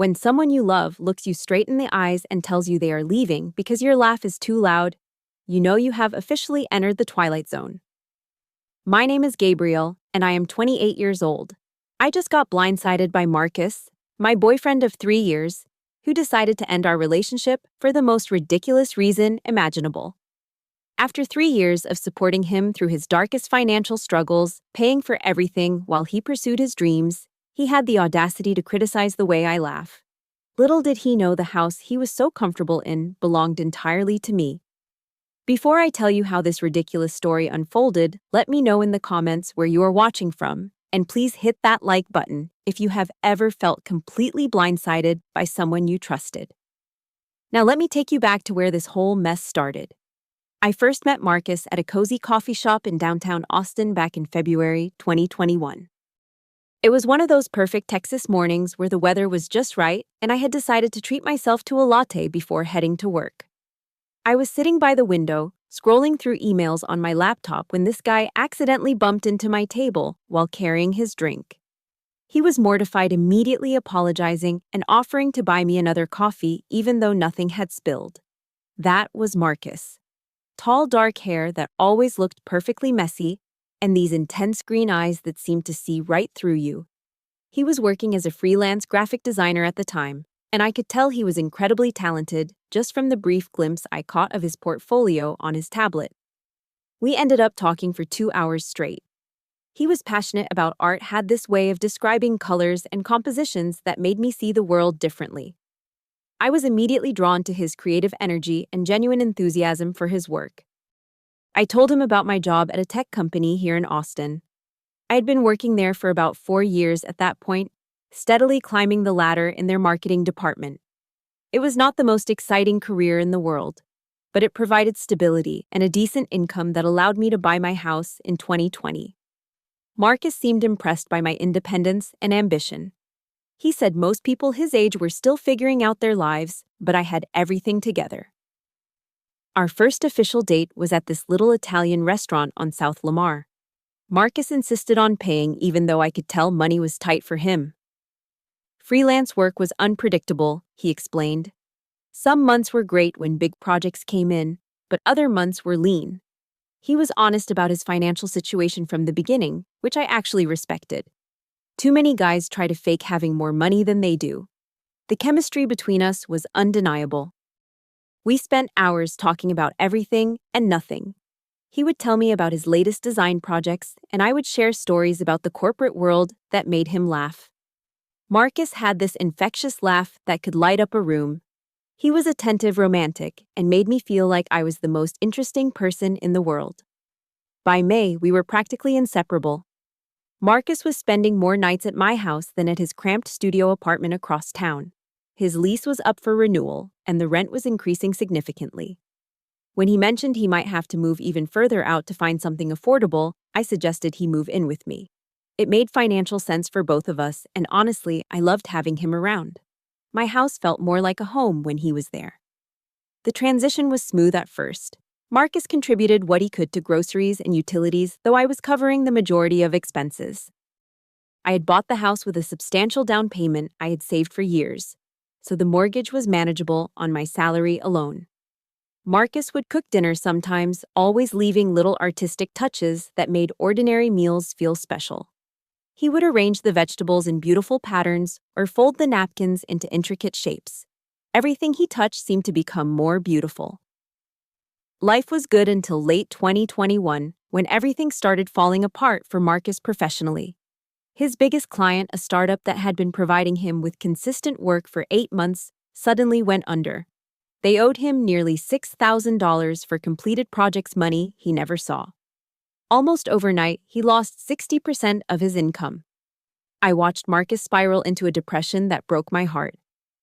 When someone you love looks you straight in the eyes and tells you they are leaving because your laugh is too loud, you know you have officially entered the twilight zone. My name is Gabriel, and I am 28 years old. I just got blindsided by Marcus, my boyfriend of 3 years, who decided to end our relationship for the most ridiculous reason imaginable. After 3 years of supporting him through his darkest financial struggles, paying for everything while he pursued his dreams, he had the audacity to criticize the way I laugh. Little did he know the house he was so comfortable in belonged entirely to me. Before I tell you how this ridiculous story unfolded, let me know in the comments where you are watching from, and please hit that like button if you have ever felt completely blindsided by someone you trusted. Now let me take you back to where this whole mess started. I first met Marcus at a cozy coffee shop in downtown Austin back in February 2021. It was one of those perfect Texas mornings where the weather was just right, and I had decided to treat myself to a latte before heading to work. I was sitting by the window, scrolling through emails on my laptop when this guy accidentally bumped into my table while carrying his drink. He was mortified, immediately apologizing and offering to buy me another coffee even though nothing had spilled. That was Marcus. Tall, dark hair that always looked perfectly messy, and these intense green eyes that seemed to see right through you. He was working as a freelance graphic designer at the time, and I could tell he was incredibly talented just from the brief glimpse I caught of his portfolio on his tablet. We ended up talking for 2 hours straight. He was passionate about art, had this way of describing colors and compositions that made me see the world differently. I was immediately drawn to his creative energy and genuine enthusiasm for his work. I told him about my job at a tech company here in Austin. I had been working there for about 4 years at that point, steadily climbing the ladder in their marketing department. It was not the most exciting career in the world, but it provided stability and a decent income that allowed me to buy my house in 2020. Marcus seemed impressed by my independence and ambition. He said most people his age were still figuring out their lives, but I had everything together. Our first official date was at this little Italian restaurant on South Lamar. Marcus insisted on paying even though I could tell money was tight for him. Freelance work was unpredictable, he explained. Some months were great when big projects came in, but other months were lean. He was honest about his financial situation from the beginning, which I actually respected. Too many guys try to fake having more money than they do. The chemistry between us was undeniable. We spent hours talking about everything and nothing. He would tell me about his latest design projects, and I would share stories about the corporate world that made him laugh. Marcus had this infectious laugh that could light up a room. He was attentive, romantic, and made me feel like I was the most interesting person in the world. By May, we were practically inseparable. Marcus was spending more nights at my house than at his cramped studio apartment across town. His lease was up for renewal, and the rent was increasing significantly. When he mentioned he might have to move even further out to find something affordable, I suggested he move in with me. It made financial sense for both of us, and honestly, I loved having him around. My house felt more like a home when he was there. The transition was smooth at first. Marcus contributed what he could to groceries and utilities, though I was covering the majority of expenses. I had bought the house with a substantial down payment I had saved for years, so the mortgage was manageable on my salary alone. Marcus would cook dinner sometimes, always leaving little artistic touches that made ordinary meals feel special. He would arrange the vegetables in beautiful patterns or fold the napkins into intricate shapes. Everything he touched seemed to become more beautiful. Life was good until late 2021, when everything started falling apart for Marcus professionally. His biggest client, a startup that had been providing him with consistent work for 8 months, suddenly went under. They owed him nearly $6,000 for completed projects, money he never saw. Almost overnight, he lost 60% of his income. I watched Marcus spiral into a depression that broke my heart.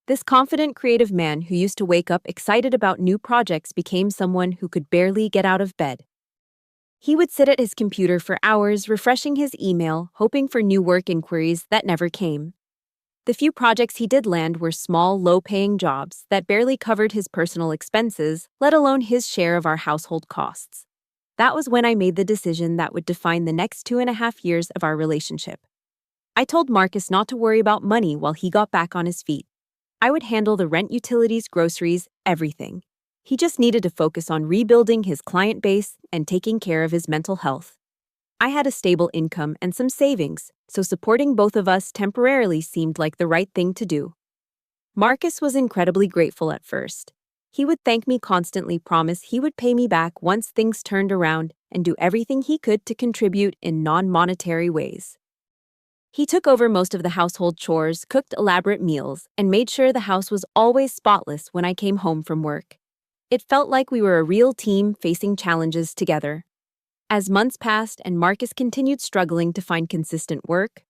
This confident, creative man who used to wake up excited about new projects became someone who could barely get out of bed. He would sit at his computer for hours, refreshing his email, hoping for new work inquiries that never came. The few projects he did land were small, low-paying jobs that barely covered his personal expenses, let alone his share of our household costs. That was when I made the decision that would define the next 2.5 years of our relationship. I told Marcus not to worry about money while he got back on his feet. I would handle the rent, utilities, groceries, everything. He just needed to focus on rebuilding his client base and taking care of his mental health. I had a stable income and some savings, so supporting both of us temporarily seemed like the right thing to do. Marcus was incredibly grateful at first. He would thank me constantly, promise he would pay me back once things turned around, and do everything he could to contribute in non-monetary ways. He took over most of the household chores, cooked elaborate meals, and made sure the house was always spotless when I came home from work. It felt like we were a real team facing challenges together. As months passed and Marcus continued struggling to find consistent work,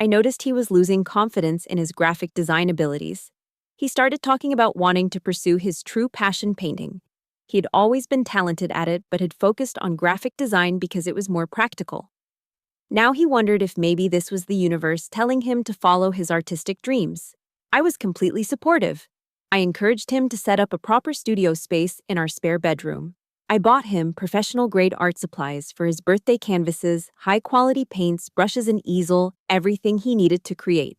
I noticed he was losing confidence in his graphic design abilities. He started talking about wanting to pursue his true passion, painting. He had always been talented at it but had focused on graphic design because it was more practical. Now he wondered if maybe this was the universe telling him to follow his artistic dreams. I was completely supportive. I encouraged him to set up a proper studio space in our spare bedroom. I bought him professional-grade art supplies for his birthday: canvases, high-quality paints, brushes, and easel, everything he needed to create.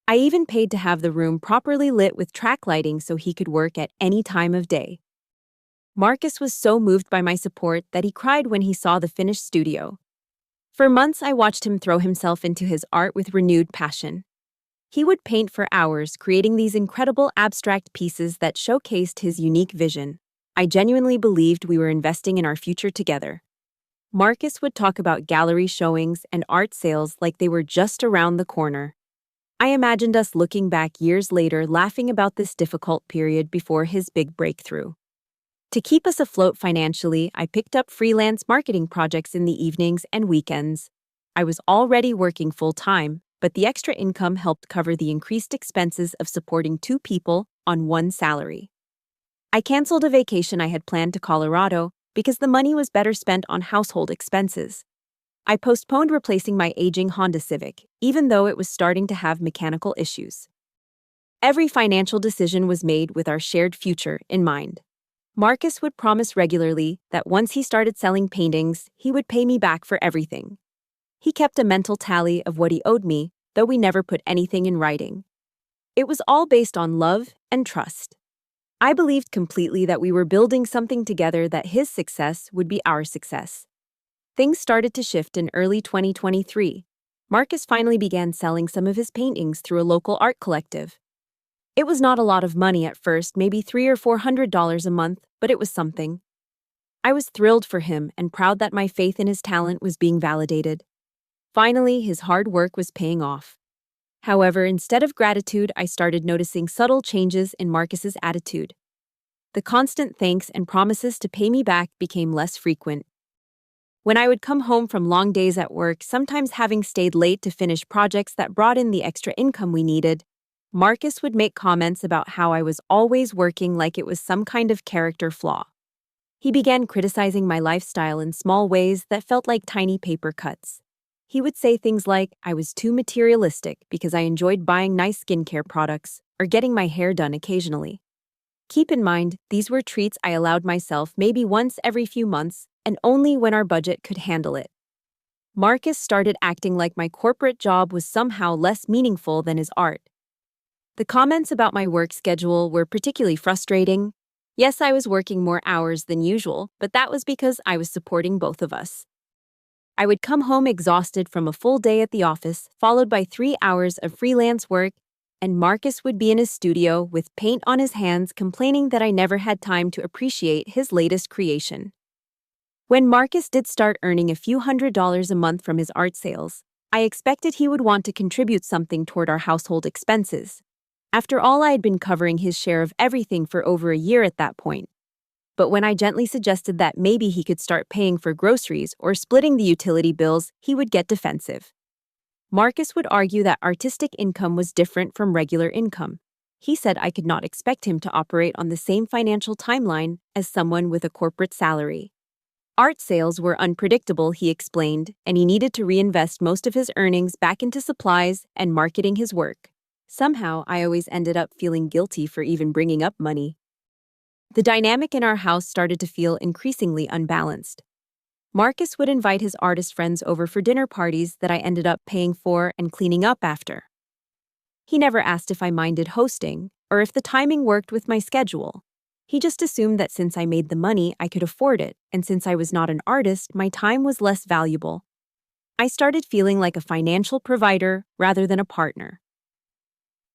I even paid to have the room properly lit with track lighting so he could work at any time of day. Marcus was so moved by my support that he cried when he saw the finished studio. For months, I watched him throw himself into his art with renewed passion. He would paint for hours, creating these incredible abstract pieces that showcased his unique vision. I genuinely believed we were investing in our future together. Marcus would talk about gallery showings and art sales like they were just around the corner. I imagined us looking back years later, laughing about this difficult period before his big breakthrough. To keep us afloat financially, I picked up freelance marketing projects in the evenings and weekends. I was already working full-time, but the extra income helped cover the increased expenses of supporting two people on one salary. I canceled a vacation I had planned to Colorado because the money was better spent on household expenses. I postponed replacing my aging Honda Civic, even though it was starting to have mechanical issues. Every financial decision was made with our shared future in mind. Marcus would promise regularly that once he started selling paintings, he would pay me back for everything. He kept a mental tally of what he owed me, though we never put anything in writing. It was all based on love and trust. I believed completely that we were building something together, that his success would be our success. Things started to shift in early 2023. Marcus finally began selling some of his paintings through a local art collective. It was not a lot of money at first, maybe $300 or $400 a month, but it was something. I was thrilled for him and proud that my faith in his talent was being validated. Finally, his hard work was paying off. However, instead of gratitude, I started noticing subtle changes in Marcus's attitude. The constant thanks and promises to pay me back became less frequent. When I would come home from long days at work, sometimes having stayed late to finish projects that brought in the extra income we needed, Marcus would make comments about how I was always working, like it was some kind of character flaw. He began criticizing my lifestyle in small ways that felt like tiny paper cuts. He would say things like I was too materialistic because I enjoyed buying nice skincare products or getting my hair done occasionally. Keep in mind, these were treats I allowed myself maybe once every few months, and only when our budget could handle it. Marcus started acting like my corporate job was somehow less meaningful than his art. The comments about my work schedule were particularly frustrating. Yes, I was working more hours than usual, but that was because I was supporting both of us. I would come home exhausted from a full day at the office, followed by 3 hours of freelance work, and Marcus would be in his studio with paint on his hands, complaining that I never had time to appreciate his latest creation. When Marcus did start earning a few $100s a month from his art sales, I expected he would want to contribute something toward our household expenses. After all, I had been covering his share of everything for over a year at that point. But when I gently suggested that maybe he could start paying for groceries or splitting the utility bills, he would get defensive. Marcus would argue that artistic income was different from regular income. He said I could not expect him to operate on the same financial timeline as someone with a corporate salary. Art sales were unpredictable, he explained, and he needed to reinvest most of his earnings back into supplies and marketing his work. Somehow, I always ended up feeling guilty for even bringing up money. The dynamic in our house started to feel increasingly unbalanced. Marcus would invite his artist friends over for dinner parties that I ended up paying for and cleaning up after. He never asked if I minded hosting, or if the timing worked with my schedule. He just assumed that since I made the money, I could afford it, and since I was not an artist, my time was less valuable. I started feeling like a financial provider rather than a partner.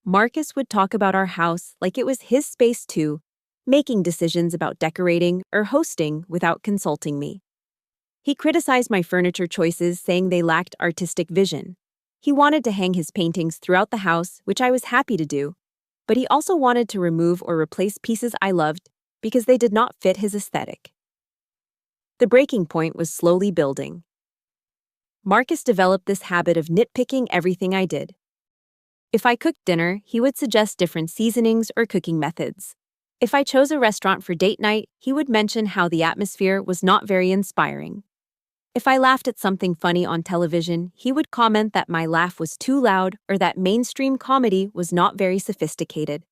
Marcus would talk about our house like it was his space too, making decisions about decorating or hosting without consulting me. He criticized my furniture choices, saying they lacked artistic vision. He wanted to hang his paintings throughout the house, which I was happy to do, but he also wanted to remove or replace pieces I loved because they did not fit his aesthetic. The breaking point was slowly building. Marcus developed this habit of nitpicking everything I did. If I cooked dinner, he would suggest different seasonings or cooking methods. If I chose a restaurant for date night, he would mention how the atmosphere was not very inspiring. If I laughed at something funny on television, he would comment that my laugh was too loud or that mainstream comedy was not very sophisticated.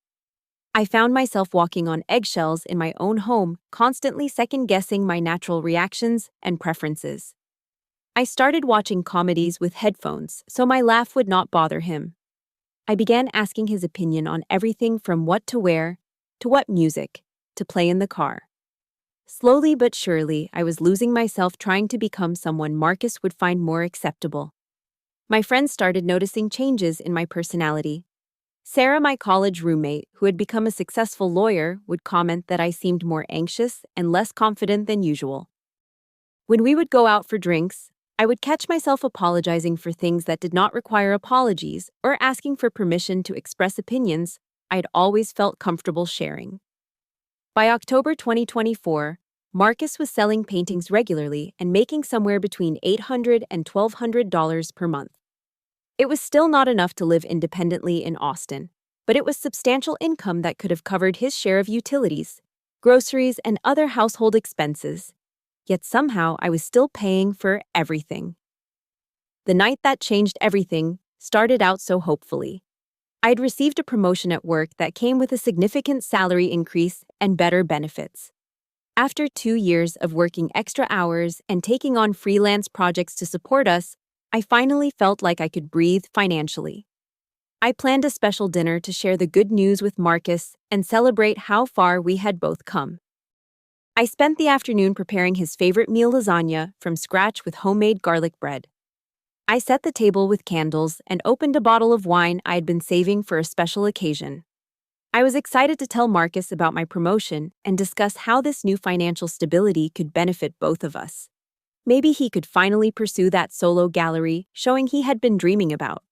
I found myself walking on eggshells in my own home, constantly second-guessing my natural reactions and preferences. I started watching comedies with headphones so my laugh would not bother him. I began asking his opinion on everything from what to wear, to what music, to play in the car. Slowly but surely, I was losing myself trying to become someone Marcus would find more acceptable. My friends started noticing changes in my personality. Sarah, my college roommate, who had become a successful lawyer, would comment that I seemed more anxious and less confident than usual. When we would go out for drinks, I would catch myself apologizing for things that did not require apologies or asking for permission to express opinions I'd always felt comfortable sharing. By October 2024, Marcus was selling paintings regularly and making somewhere between $800 and $1,200 per month. It was still not enough to live independently in Austin, but it was substantial income that could have covered his share of utilities, groceries, and other household expenses. Yet somehow I was still paying for everything. The night that changed everything started out so hopefully. I had received a promotion at work that came with a significant salary increase and better benefits. After 2 years of working extra hours and taking on freelance projects to support us, I finally felt like I could breathe financially. I planned a special dinner to share the good news with Marcus and celebrate how far we had both come. I spent the afternoon preparing his favorite meal, lasagna, from scratch with homemade garlic bread. I set the table with candles and opened a bottle of wine I had been saving for a special occasion. I was excited to tell Marcus about my promotion and discuss how this new financial stability could benefit both of us. Maybe he could finally pursue that solo gallery showing he had been dreaming about.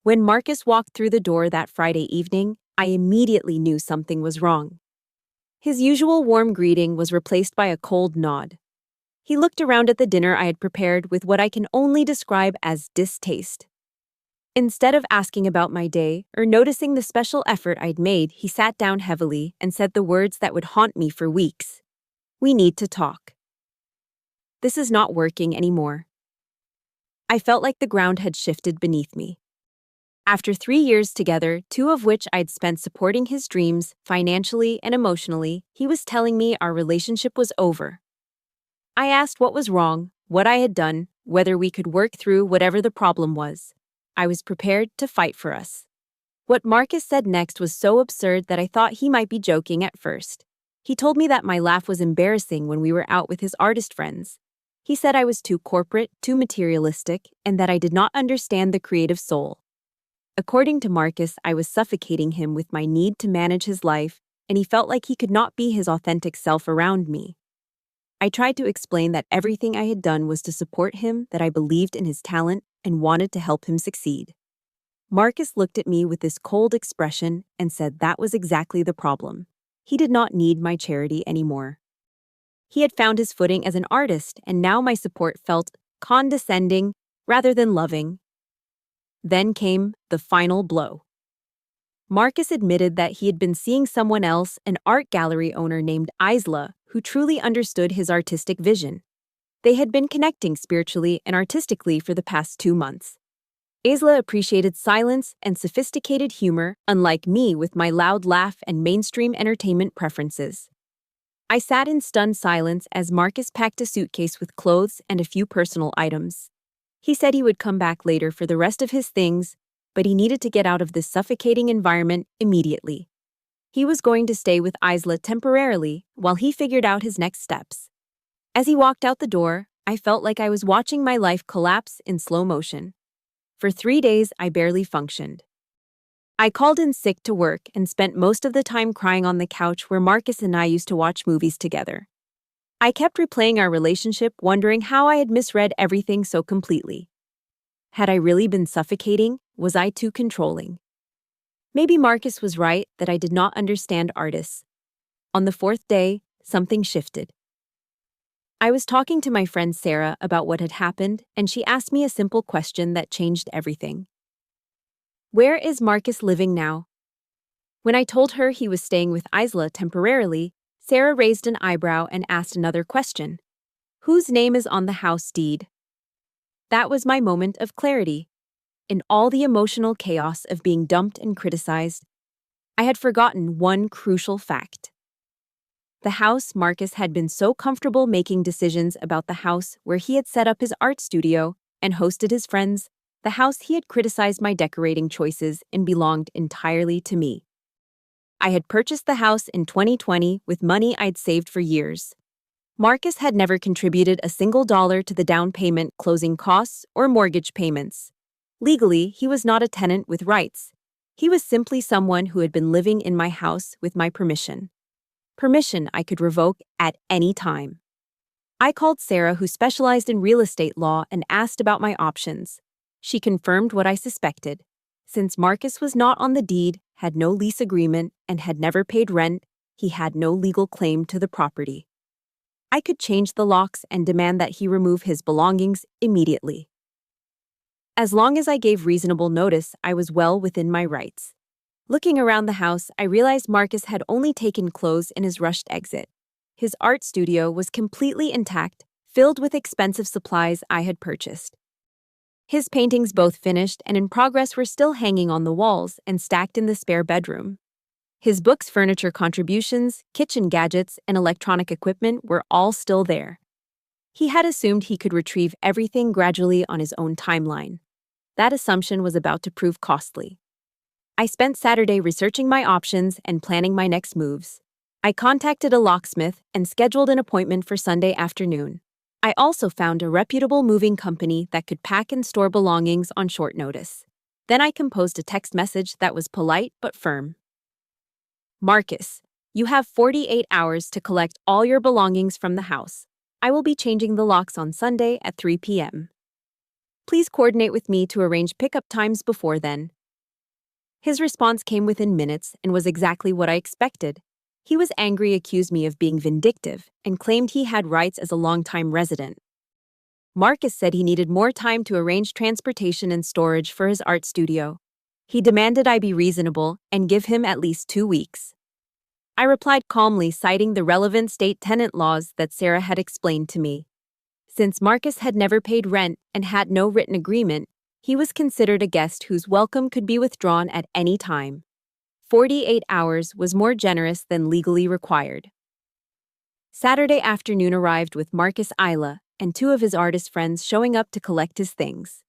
When Marcus walked through the door that Friday evening, I immediately knew something was wrong. His usual warm greeting was replaced by a cold nod. He looked around at the dinner I had prepared with what I can only describe as distaste. Instead of asking about my day or noticing the special effort I'd made, he sat down heavily and said the words that would haunt me for weeks. "We need to talk. This is not working anymore." I felt like the ground had shifted beneath me. After 3 years together, 2 of which I'd spent supporting his dreams financially and emotionally, he was telling me our relationship was over. I asked what was wrong, what I had done, whether we could work through whatever the problem was. I was prepared to fight for us. What Marcus said next was so absurd that I thought he might be joking at first. He told me that my laugh was embarrassing when we were out with his artist friends. He said I was too corporate, too materialistic, and that I did not understand the creative soul. According to Marcus, I was suffocating him with my need to manage his life, and he felt like he could not be his authentic self around me. I tried to explain that everything I had done was to support him, that I believed in his talent and wanted to help him succeed. Marcus looked at me with this cold expression and said that was exactly the problem. He did not need my charity anymore. He had found his footing as an artist, and now my support felt condescending rather than loving. Then came the final blow. Marcus admitted that he had been seeing someone else, an art gallery owner named Isla, who truly understood his artistic vision. They had been connecting spiritually and artistically for the past 2 months. Isla appreciated silence and sophisticated humor, unlike me with my loud laugh and mainstream entertainment preferences. I sat in stunned silence as Marcus packed a suitcase with clothes and a few personal items. He said he would come back later for the rest of his things, but he needed to get out of this suffocating environment immediately. He was going to stay with Isla temporarily while he figured out his next steps. As he walked out the door, I felt like I was watching my life collapse in slow motion. For 3 days, I barely functioned. I called in sick to work and spent most of the time crying on the couch where Marcus and I used to watch movies together. I kept replaying our relationship, wondering how I had misread everything so completely. Had I really been suffocating? Was I too controlling? Maybe Marcus was right that I did not understand artists. On the 4th day, something shifted. I was talking to my friend Sarah about what had happened, and she asked me a simple question that changed everything. Where is Marcus living now? When I told her he was staying with Isla temporarily, Sarah raised an eyebrow and asked another question. Whose name is on the house deed? That was my moment of clarity. In all the emotional chaos of being dumped and criticized, I had forgotten one crucial fact. The house Marcus had been so comfortable making decisions about, the house where he had set up his art studio and hosted his friends, the house he had criticized my decorating choices and belonged entirely to me. I had purchased the house in 2020 with money I'd saved for years. Marcus had never contributed a single dollar to the down payment, closing costs, or mortgage payments. Legally, he was not a tenant with rights. He was simply someone who had been living in my house with my permission. Permission I could revoke at any time. I called Sarah, who specialized in real estate law, and asked about my options. She confirmed what I suspected. Since Marcus was not on the deed, had no lease agreement, and had never paid rent, he had no legal claim to the property. I could change the locks and demand that he remove his belongings immediately. As long as I gave reasonable notice, I was well within my rights. Looking around the house, I realized Marcus had only taken clothes in his rushed exit. His art studio was completely intact, filled with expensive supplies I had purchased. His paintings, both finished and in progress, were still hanging on the walls and stacked in the spare bedroom. His books, furniture contributions, kitchen gadgets, and electronic equipment were all still there. He had assumed he could retrieve everything gradually on his own timeline. That assumption was about to prove costly. I spent Saturday researching my options and planning my next moves. I contacted a locksmith and scheduled an appointment for Sunday afternoon. I also found a reputable moving company that could pack and store belongings on short notice. Then I composed a text message that was polite but firm. Marcus, you have 48 hours to collect all your belongings from the house. I will be changing the locks on Sunday at 3 p.m. Please coordinate with me to arrange pickup times before then. His response came within minutes and was exactly what I expected. He was angry, accused me of being vindictive, and claimed he had rights as a longtime resident. Marcus said he needed more time to arrange transportation and storage for his art studio. He demanded I be reasonable and give him at least 2 weeks. I replied calmly, citing the relevant state tenant laws that Sarah had explained to me. Since Marcus had never paid rent and had no written agreement, he was considered a guest whose welcome could be withdrawn at any time. 48 hours was more generous than legally required. Saturday afternoon arrived with Marcus, Isla, and 2 of his artist friends showing up to collect his things.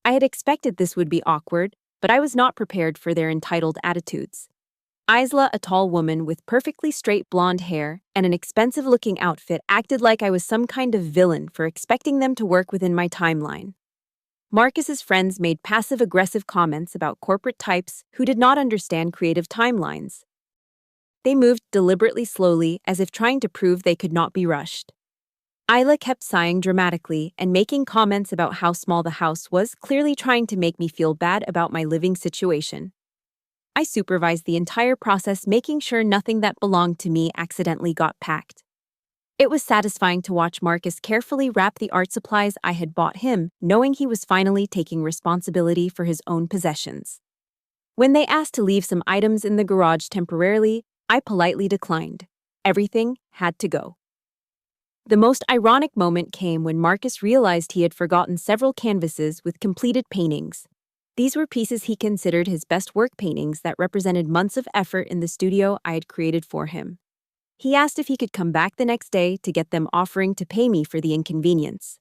I had expected this would be awkward, but I was not prepared for their entitled attitudes. Isla, a tall woman with perfectly straight blonde hair and an expensive-looking outfit, acted like I was some kind of villain for expecting them to work within my timeline. Marcus's friends made passive-aggressive comments about corporate types who did not understand creative timelines. They moved deliberately slowly, as if trying to prove they could not be rushed. Isla kept sighing dramatically and making comments about how small the house was, clearly trying to make me feel bad about my living situation. I supervised the entire process, making sure nothing that belonged to me accidentally got packed. It was satisfying to watch Marcus carefully wrap the art supplies I had bought him, knowing he was finally taking responsibility for his own possessions. When they asked to leave some items in the garage temporarily, I politely declined. Everything had to go. The most ironic moment came when Marcus realized he had forgotten several canvases with completed paintings. These were pieces he considered his best work, paintings that represented months of effort in the studio I had created for him. He asked if he could come back the next day to get them, offering to pay me for the inconvenience.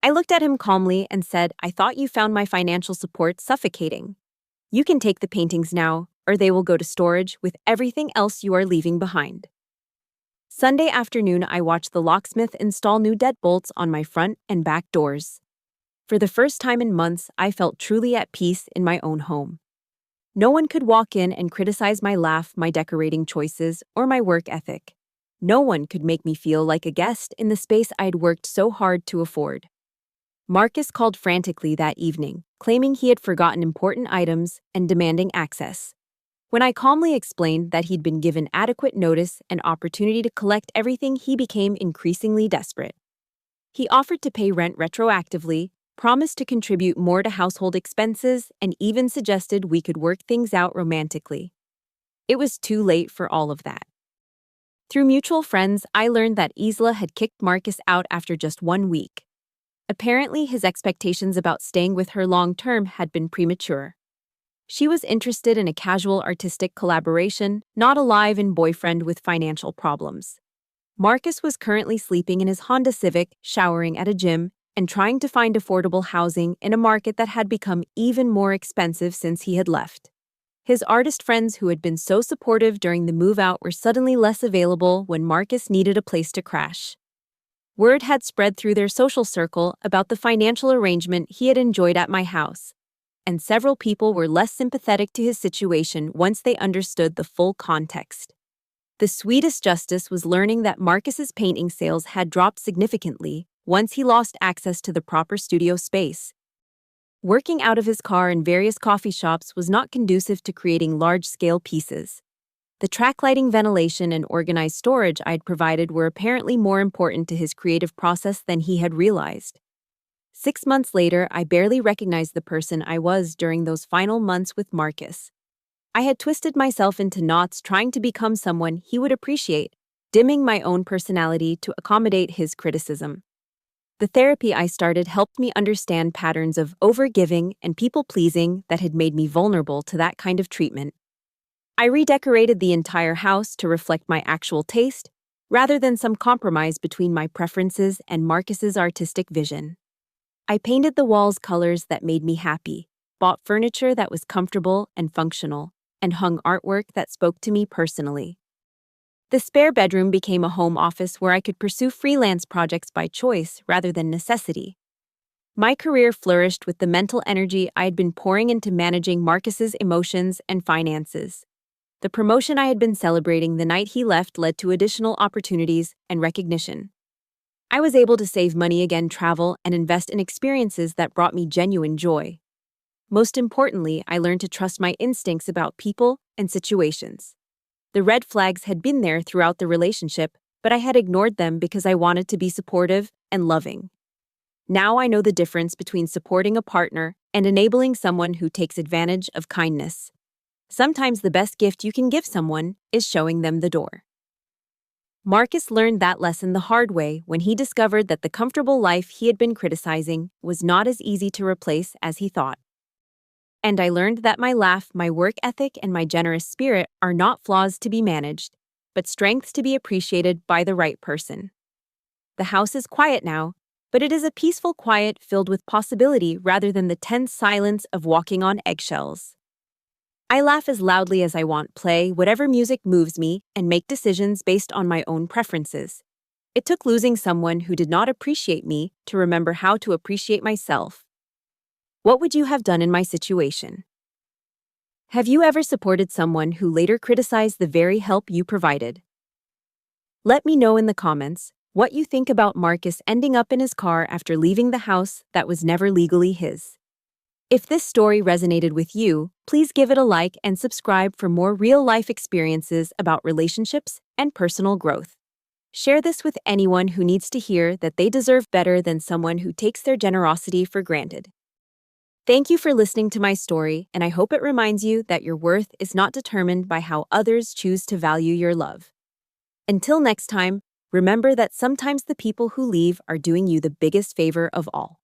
I looked at him calmly and said, "I thought you found my financial support suffocating. You can take the paintings now, or they will go to storage with everything else you are leaving behind." Sunday afternoon, I watched the locksmith install new deadbolts on my front and back doors. For the first time in months, I felt truly at peace in my own home. No one could walk in and criticize my laugh, my decorating choices, or my work ethic. No one could make me feel like a guest in the space I'd worked so hard to afford. Marcus called frantically that evening, claiming he had forgotten important items and demanding access. When I calmly explained that he'd been given adequate notice and opportunity to collect everything, he became increasingly desperate. He offered to pay rent retroactively, promised to contribute more to household expenses, and even suggested we could work things out romantically. It was too late for all of that. Through mutual friends, I learned that Isla had kicked Marcus out after just 1 week. Apparently, his expectations about staying with her long-term had been premature. She was interested in a casual artistic collaboration, not a live-in boyfriend with financial problems. Marcus was currently sleeping in his Honda Civic, showering at a gym, and trying to find affordable housing in a market that had become even more expensive since he had left. His artist friends who had been so supportive during the move-out were suddenly less available when Marcus needed a place to crash. Word had spread through their social circle about the financial arrangement he had enjoyed at my house, and several people were less sympathetic to his situation once they understood the full context. The sweetest justice was learning that Marcus's painting sales had dropped significantly once he lost access to the proper studio space. Working out of his car in various coffee shops was not conducive to creating large-scale pieces. The track lighting, ventilation, and organized storage I'd provided were apparently more important to his creative process than he had realized. 6 months later, I barely recognized the person I was during those final months with Marcus. I had twisted myself into knots trying to become someone he would appreciate, dimming my own personality to accommodate his criticism. The therapy I started helped me understand patterns of overgiving and people-pleasing that had made me vulnerable to that kind of treatment. I redecorated the entire house to reflect my actual taste, rather than some compromise between my preferences and Marcus's artistic vision. I painted the walls colors that made me happy, bought furniture that was comfortable and functional, and hung artwork that spoke to me personally. The spare bedroom became a home office where I could pursue freelance projects by choice rather than necessity. My career flourished with the mental energy I had been pouring into managing Marcus's emotions and finances. The promotion I had been celebrating the night he left led to additional opportunities and recognition. I was able to save money again, travel, and invest in experiences that brought me genuine joy. Most importantly, I learned to trust my instincts about people and situations. The red flags had been there throughout the relationship, but I had ignored them because I wanted to be supportive and loving. Now I know the difference between supporting a partner and enabling someone who takes advantage of kindness. Sometimes the best gift you can give someone is showing them the door. Marcus learned that lesson the hard way when he discovered that the comfortable life he had been criticizing was not as easy to replace as he thought. And I learned that my laugh, my work ethic, and my generous spirit are not flaws to be managed, but strengths to be appreciated by the right person. The house is quiet now, but it is a peaceful quiet filled with possibility rather than the tense silence of walking on eggshells. I laugh as loudly as I want, play whatever music moves me, and make decisions based on my own preferences. It took losing someone who did not appreciate me to remember how to appreciate myself. What would you have done in my situation? Have you ever supported someone who later criticized the very help you provided? Let me know in the comments what you think about Marcus ending up in his car after leaving the house that was never legally his. If this story resonated with you, please give it a like and subscribe for more real-life experiences about relationships and personal growth. Share this with anyone who needs to hear that they deserve better than someone who takes their generosity for granted. Thank you for listening to my story, and I hope it reminds you that your worth is not determined by how others choose to value your love. Until next time, remember that sometimes the people who leave are doing you the biggest favor of all.